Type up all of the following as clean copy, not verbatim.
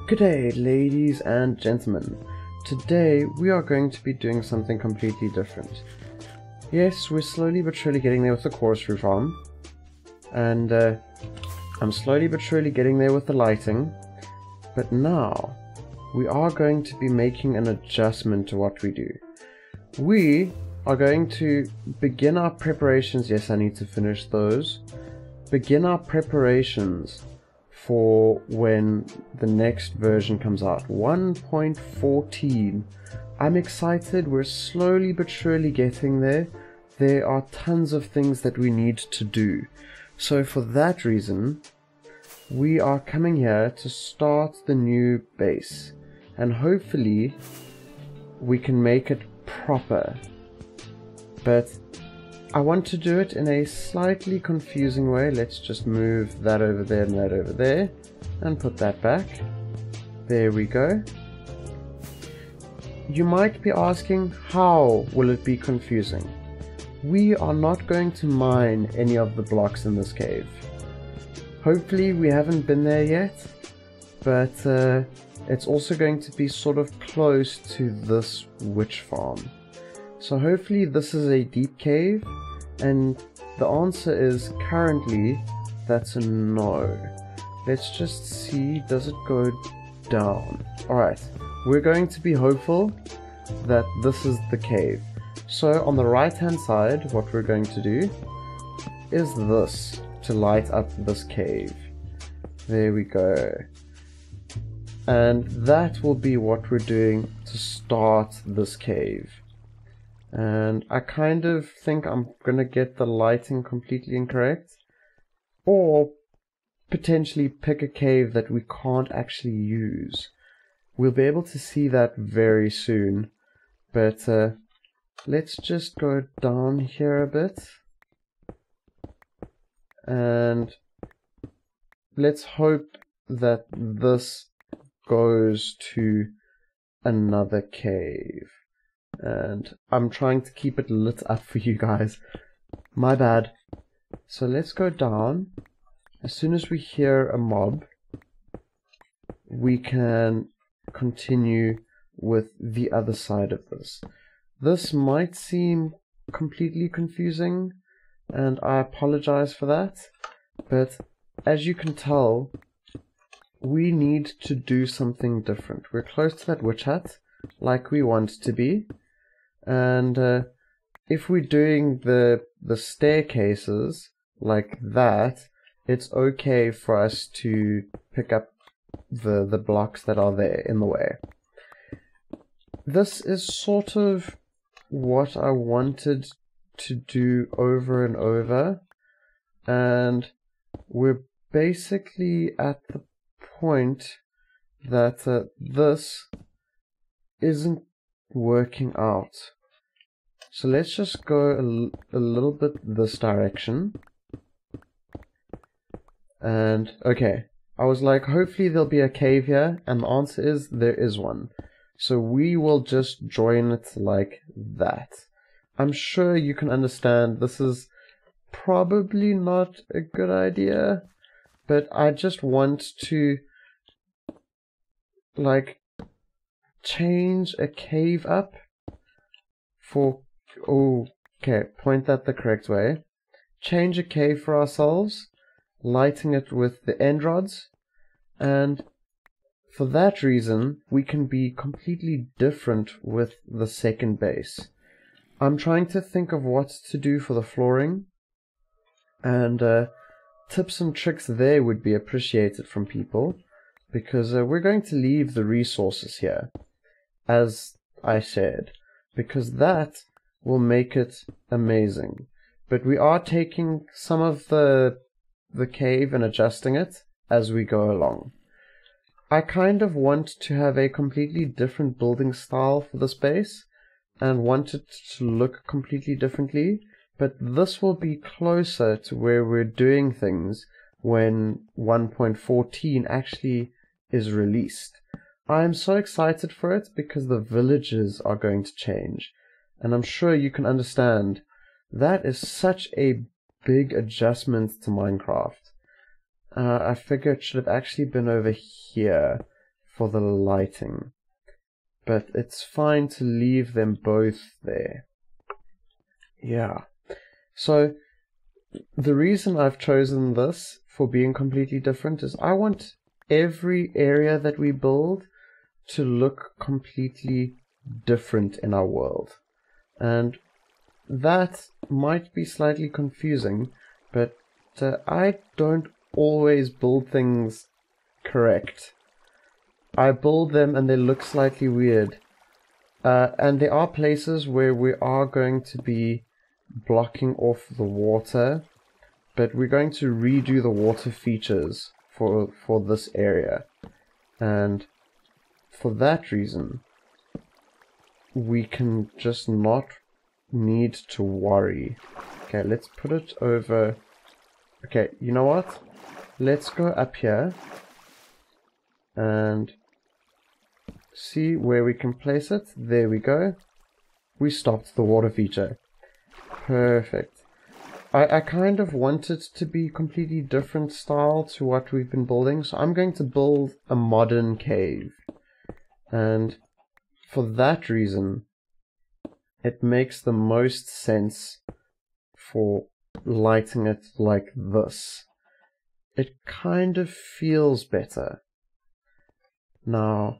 G'day ladies and gentlemen. Today we are going to be doing something completely different. Yes, we're slowly but surely getting there with the chorus roof farm, and I'm slowly but surely getting there with the lighting, but now we are going to be making an adjustment to what we do. We are going to begin our preparations. Yes, I need to finish those. Begin our preparations for when the next version comes out, 1.14. I'm excited. We're slowly but surely getting there. There are tons of things that we need to do. So for that reason, we are coming here to start the new base, and hopefully we can make it proper. But I want to do it in a slightly confusing way. Let's just move that over there and that over there and put that back. There we go. You might be asking, how will it be confusing? We are not going to mine any of the blocks in this cave. Hopefully we haven't been there yet, but it's also going to be sort of close to this witch farm. So hopefully this is a deep cave, and the answer is currently that's a no. Let's just see, does it go down? Alright, we're going to be hopeful that this is the cave. So on the right hand side, what we're going to do is this to light up this cave. There we go. And that will be what we're doing to start this cave. And I kind of think I'm gonna get the lighting completely incorrect, or potentially pick a cave that we can't actually use. We'll be able to see that very soon, but let's just go down here a bit, and let's hope that this goes to another cave. And I'm trying to keep it lit up for you guys. My bad. So let's go down. As soon as we hear a mob, we can continue with the other side of this. This might seem completely confusing, and I apologize for that, but as you can tell, we need to do something different. We're close to that witch hut, like we want to be. And if we're doing the staircases like that, it's okay for us to pick up the blocks that are there in the way. This is sort of what I wanted to do over and over, and we're basically at the point that this isn't working out. So let's just go a little bit this direction. And okay, I was like, hopefully there'll be a cave here, and the answer is there is one. So we will just join it like that. I'm sure you can understand this is probably not a good idea, but I just want to like change a cave up for, okay, point that the correct way. Change a cave for ourselves, lighting it with the end rods, and for that reason we can be completely different with the second base. I'm trying to think of what to do for the flooring, and tips and tricks there would be appreciated from people, because we're going to leave the resources here, as I said, because that will make it amazing. But we are taking some of the cave and adjusting it as we go along. I kind of want to have a completely different building style for this base, and want it to look completely differently, but this will be closer to where we're doing things when 1.14 actually is released. I am so excited for it because the villages are going to change, and I'm sure you can understand that is such a big adjustment to Minecraft. I figure it should have actually been over here for the lighting. But it's fine to leave them both there. Yeah. So the reason I've chosen this for being completely different is I want every area that we build to look completely different in our world. And that might be slightly confusing, but I don't always build things correct. I build them and they look slightly weird. And there are places where we are going to be blocking off the water, but we're going to redo the water features for this area. And for that reason, we can just not need to worry. Okay, let's put it over. Okay, you know what? Let's go up here and see where we can place it. There we go. We stopped the water feature. Perfect. I kind of want it to be completely different style to what we've been building, so I'm going to build a modern cave. And for that reason, it makes the most sense for lighting it like this. It kind of feels better. Now,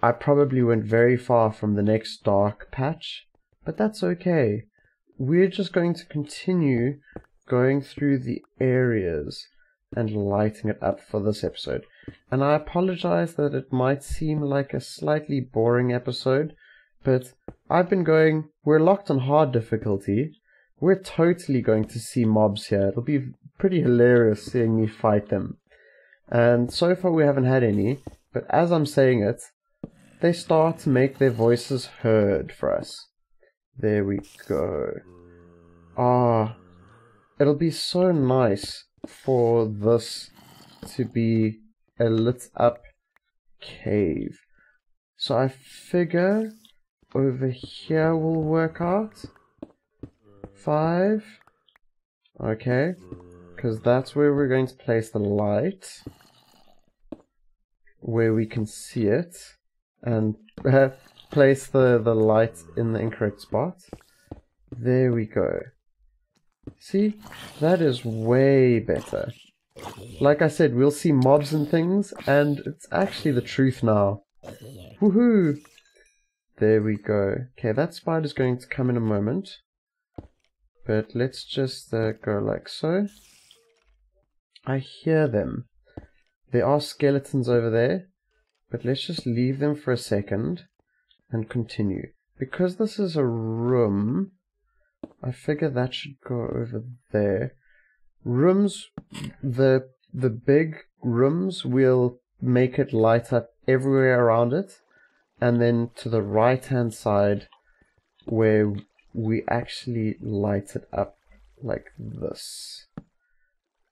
I probably went very far from the next dark patch, but that's okay. We're just going to continue going through the areas and lighting it up for this episode. And I apologize that it might seem like a slightly boring episode, but I've been going, we're locked on hard difficulty. We're totally going to see mobs here. It'll be pretty hilarious seeing me fight them. And so far we haven't had any, but as I'm saying it, they start to make their voices heard for us. There we go. Ah, it'll be so nice for this to be a lit up cave. So I figure over here will work out. 5. Okay, because that's where we're going to place the light, where we can see it, and place the light in the incorrect spot. There we go. See, that is way better. Like I said, we'll see mobs and things, and it's actually the truth now. Woohoo! There we go. Okay, that spider's going to come in a moment. But let's just go like so. I hear them. There are skeletons over there, but let's just leave them for a second and continue. Because this is a room, I figure that should go over there. Rooms, the big rooms, will make it light up everywhere around it, and then to the right hand side where we actually light it up like this.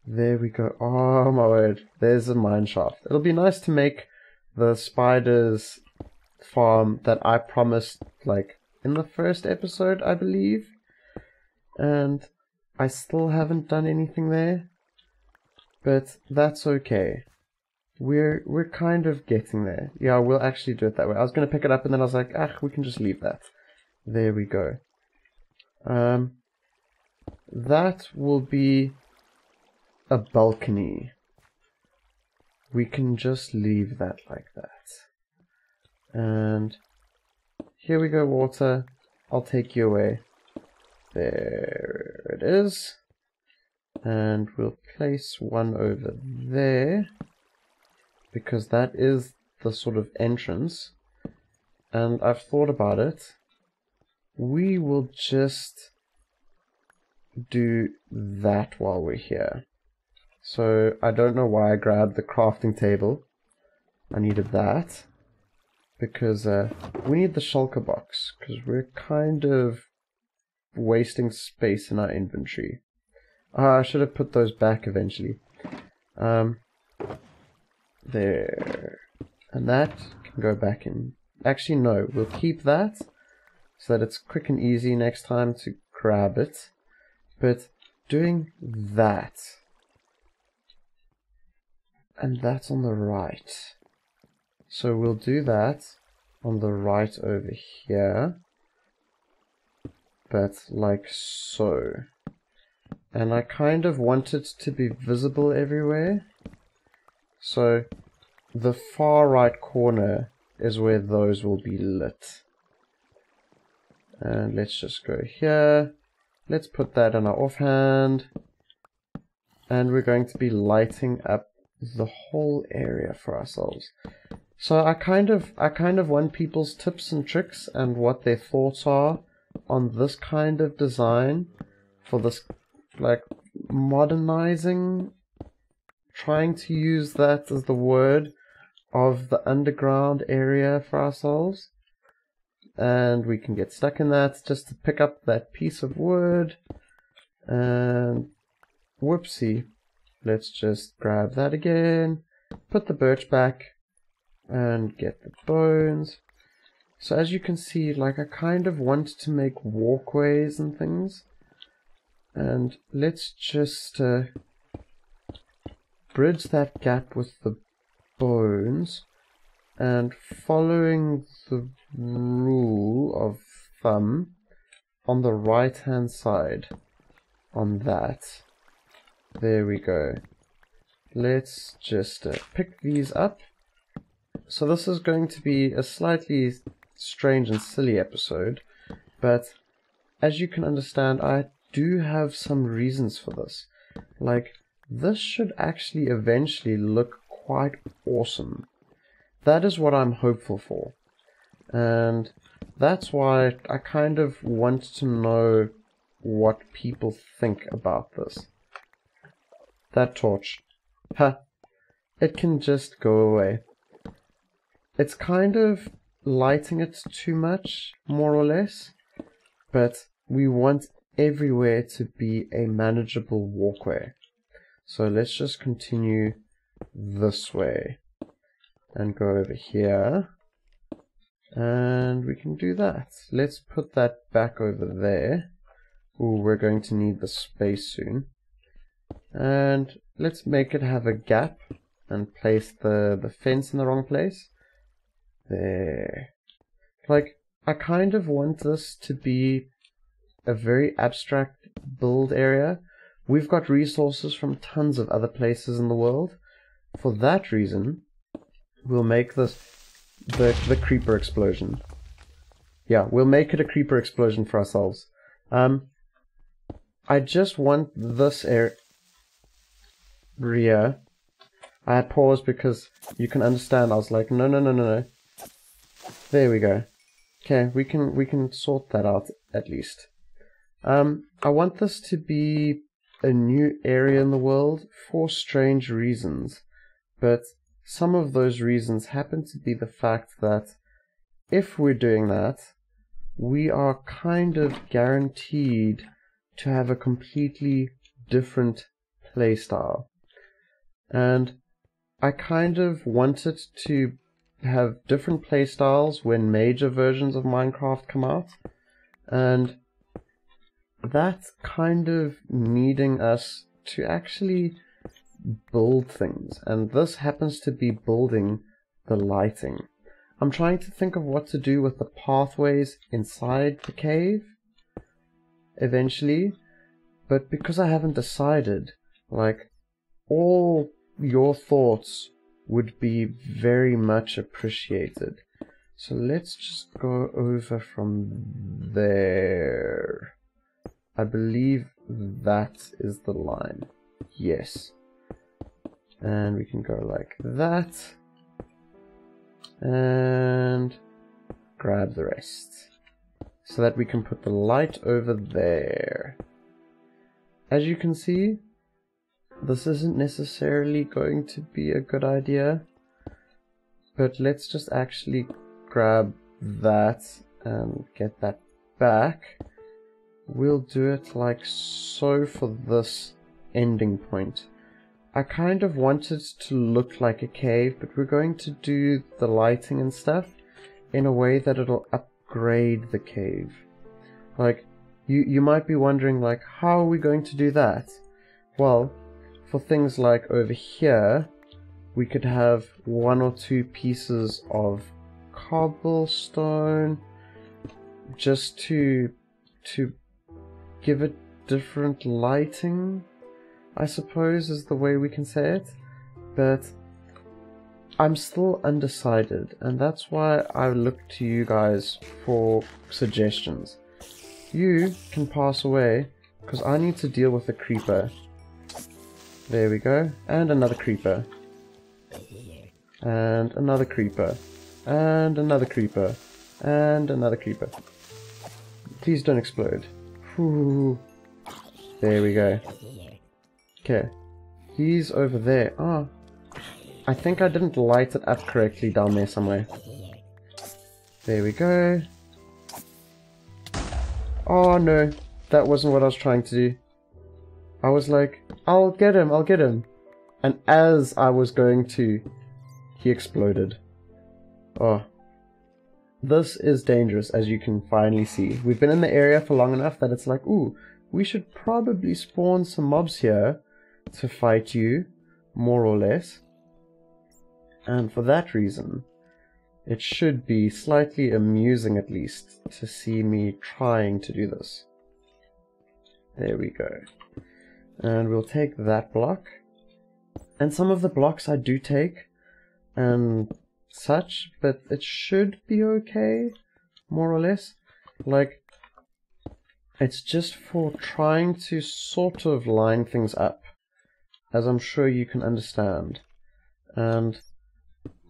There we go. Oh my word, there's a mine shaft. It'll be nice to make the spiders farm that I promised like in the first episode, I believe, and I still haven't done anything there, but that's okay. We're kind of getting there. Yeah, we'll actually do it that way. I was going to pick it up and then I was like, we can just leave that. There we go. That will be a balcony. We can just leave that like that. And here we go, water. I'll take you away. There it is. And we'll place one over there, because that is the sort of entrance. And I've thought about it. We will just do that while we're here. So I don't know why I grabbed the crafting table. I needed that because we need the shulker box, because we're kind of wasting space in our inventory. I should have put those back eventually. There. And that can go back in. Actually, no, we'll keep that so that it's quick and easy next time to grab it. But doing that, and that's on the right. So we'll do that on the right over here, but like so. And I kind of want it to be visible everywhere. So the far right corner is where those will be lit. And let's just go here. Let's put that in our offhand. And we're going to be lighting up the whole area for ourselves. So I kind of want people's tips and tricks and what their thoughts are on this kind of design for this, like, modernizing, trying to use that as the word of the underground area for ourselves. And we can get stuck in that just to pick up that piece of wood. And whoopsie, let's just grab that again, put the birch back, and get the bones. So as you can see, like, I kind of want to make walkways and things. And let's just bridge that gap with the bones. And following the rule of thumb on the right hand side on that. There we go. Let's just pick these up. So this is going to be a slightly strange and silly episode, but as you can understand, I do have some reasons for this. Like, this should actually eventually look quite awesome. That is what I'm hopeful for. And that's why I kind of want to know what people think about this. That torch. Ha! It can just go away. It's kind of lighting it too much, more or less. But we want everywhere to be a manageable walkway. So let's just continue this way. And go over here. And we can do that. Let's put that back over there. Ooh, we're going to need the space soon. And let's make it have a gap and place the fence in the wrong place. There. Like, I kind of want this to be a very abstract build area. We've got resources from tons of other places in the world. For that reason, we'll make this the creeper explosion. Yeah, we'll make it a creeper explosion for ourselves. I just want this area. I had paused because you can understand. I was like, no. There we go. Okay, we can sort that out at least. I want this to be a new area in the world for strange reasons, but some of those reasons happen to be the fact that if we're doing that, we are kind of guaranteed to have a completely different playstyle. And I kind of want it to have different playstyles when major versions of Minecraft come out. And that's kind of needing us to actually build things. And this happens to be building the lighting. I'm trying to think of what to do with the pathways inside the cave eventually. But because I haven't decided, like, all your thoughts would be very much appreciated. So let's just go over from there. I believe that is the line. Yes. And we can go like that. And grab the rest. So that we can put the light over there. As you can see, this isn't necessarily going to be a good idea. But let's just actually grab that and get that back. We'll do it like so for this ending point. I kind of want it to look like a cave, but we're going to do the lighting and stuff in a way that it'll upgrade the cave. Like, you might be wondering, like, how are we going to do that? Well, for things like over here, we could have 1 or 2 pieces of cobblestone just to give it different lighting, I suppose is the way we can say it. But I'm still undecided, and that's why I look to you guys for suggestions. You can pass away, because I need to deal with the creeper. There we go, and another creeper. And another creeper. And another creeper. And another creeper. Please don't explode. Whew. There we go. Okay. He's over there. Ah. I think I didn't light it up correctly down there somewhere. There we go. Oh no. That wasn't what I was trying to do. I was like, I'll get him, I'll get him. And as I was going to, he exploded. Oh. This is dangerous, as you can finally see. We've been in the area for long enough that it's like, ooh, we should probably spawn some mobs here to fight you, more or less. And for that reason, it should be slightly amusing at least to see me trying to do this. There we go. And we'll take that block. And some of the blocks I do take and such, but it should be okay, more or less. Like, it's just for trying to sort of line things up, as I'm sure you can understand. And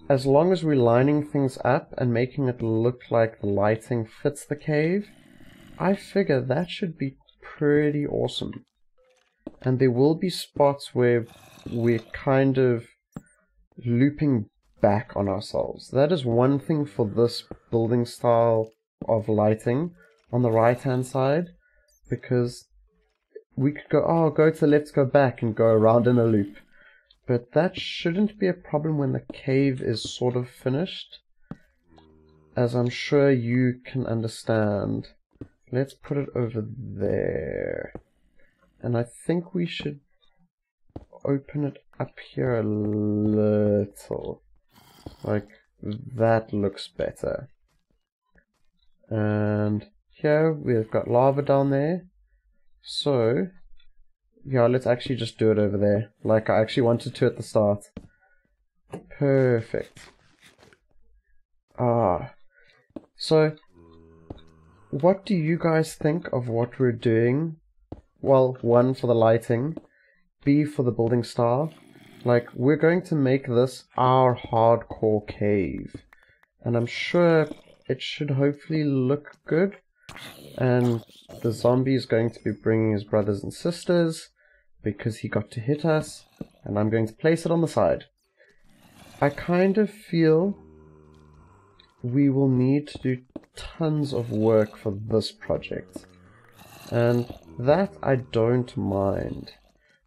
as long as we're lining things up and making it look like the lighting fits the cave, I figure that should be pretty awesome. And there will be spots where we're kind of looping back on ourselves. That is one thing for this building style of lighting on the right hand side, because we could go, oh, go to the left, go back, and go around in a loop. But that shouldn't be a problem when the cave is sort of finished, as I'm sure you can understand. Let's put it over there. And I think we should open it up here a little. Like, that looks better. And here we've got lava down there. So, yeah, let's actually just do it over there, like I actually wanted to at the start. Perfect. So, what do you guys think of what we're doing? Well, 1 for the lighting, B for the building style. Like, we're going to make this our hardcore cave, and I'm sure it should hopefully look good. And the zombie is going to be bringing his brothers and sisters, because he got to hit us, and I'm going to place it on the side. I kind of feel we will need to do tons of work for this project, and that I don't mind.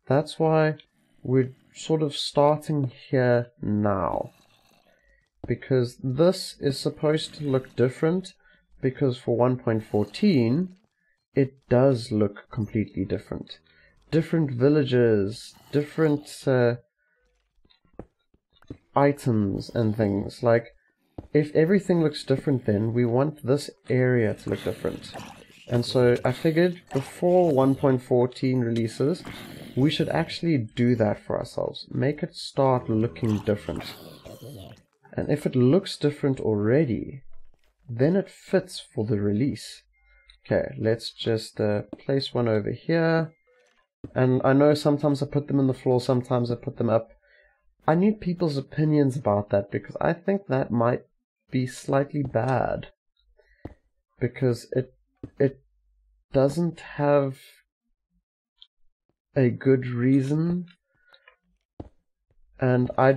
That's why we're sort of starting here now, because this is supposed to look different, because for 1.14 it does look completely different. Different villages, different items and things. Like, if everything looks different, then we want this area to look different. And so I figured before 1.14 releases, we should actually do that for ourselves. Make it start looking different. And if it looks different already, then it fits for the release. Okay, let's just place one over here. And I know sometimes I put them in the floor, sometimes I put them up. I need people's opinions about that, because I think that might be slightly bad. Because it doesn't have a good reason. And I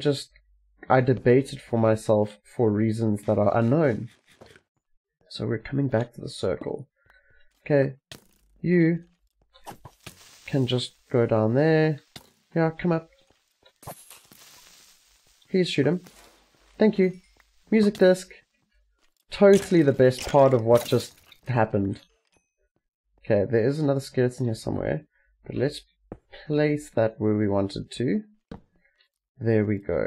debated for myself for reasons that are unknown. So we're coming back to the circle. Okay, you can just go down there. Yeah, come up. Please shoot him. Thank you. Music disc. Totally the best part of what just happened. Okay, there is another skeleton here somewhere, but let's place that where we wanted to. There we go.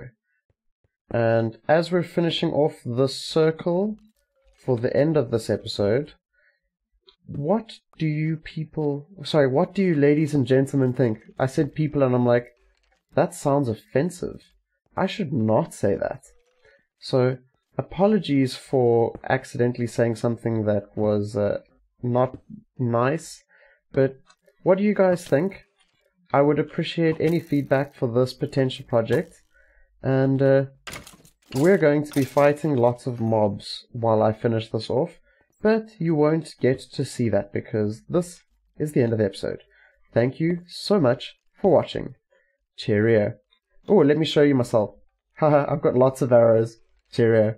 And as we're finishing off the circle for the end of this episode, what do you ladies and gentlemen think? I said people and I'm like, that sounds offensive. I should not say that. So, apologies for accidentally saying something that was not nice, but what do you guys think? I would appreciate any feedback for this potential project, and we're going to be fighting lots of mobs while I finish this off, but you won't get to see that because this is the end of the episode. Thank you so much for watching. Cheerio. Oh, let me show you myself. Haha, I've got lots of arrows. Cheerio.